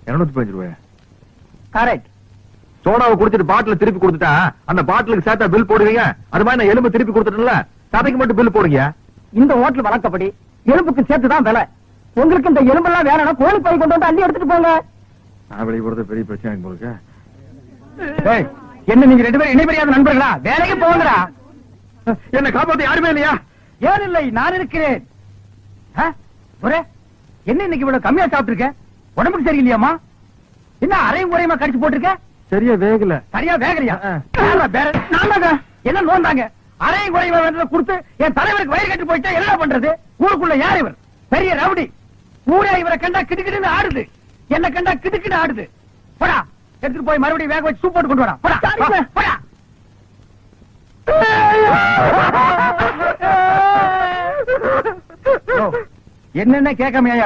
215 correct. சோடாவை குடிச்சிட்டு பாட்டில் திருப்பி கொடுத்துட்டா அந்த பாட்டிலுக்கு சேர்த்தா பில் போடுவீங்க. அது மாதிரி நான் எலும்பு திருப்பி கொடுத்துட்டேன்ல, சதைக்கு மட்டும் பில் போடுங்க. இந்த ஹோட்டல் வழக்கப்படி எலும்புக்கு சேர்த்துதான் விலை. உங்களுக்கு இந்த எலும்பெல்லாம் வேணும்னா கோழி பை கொண்டு வந்து அள்ளி எடுத்துட்டு போங்க. நான் வெளியே போறது பெரிய பிரச்சனை உங்களுக்கு. என்ன நீங்க 2 பேரும் இணைபெரியாத நண்பர்களா? வேலைக்கு போங்கடா. என்ன காப்பாத்த யாருமே இல்லையா? ஏன் இல்லை, நான் இருக்கிறேன். என்ன இன்னைக்கு இவ்வளவு கம்மியா சாப்பிட்டுருக்க? உடம்புக்கு சரியில்லையாமா? என்ன அரையும் குறையுமா கடிச்சு போட்டிருக்க? சரியா வேகல. சரியா வேகலையா? என்ன நோந்தாங்க? அரையும் குறையுமா கொடுத்து என் தலைவருக்கு வயிறு கட்டி போயிட்டா என்ன பண்றது? ஊருக்குள்ள யார் இவர்? பெரிய ரவுடி. ஊரே இவரை கண்டா கிடுக்கிடுன்னு ஆடுது. என்ன கண்டா கிடுக்கிட்டு ஆடுது. போடா, எடுத்துட்டு போய் மறுபடியும் வேக வச்சு சூப் போட்டு கொண்டு வரா. போடா. என்னென்ன கேட்காம ஏன்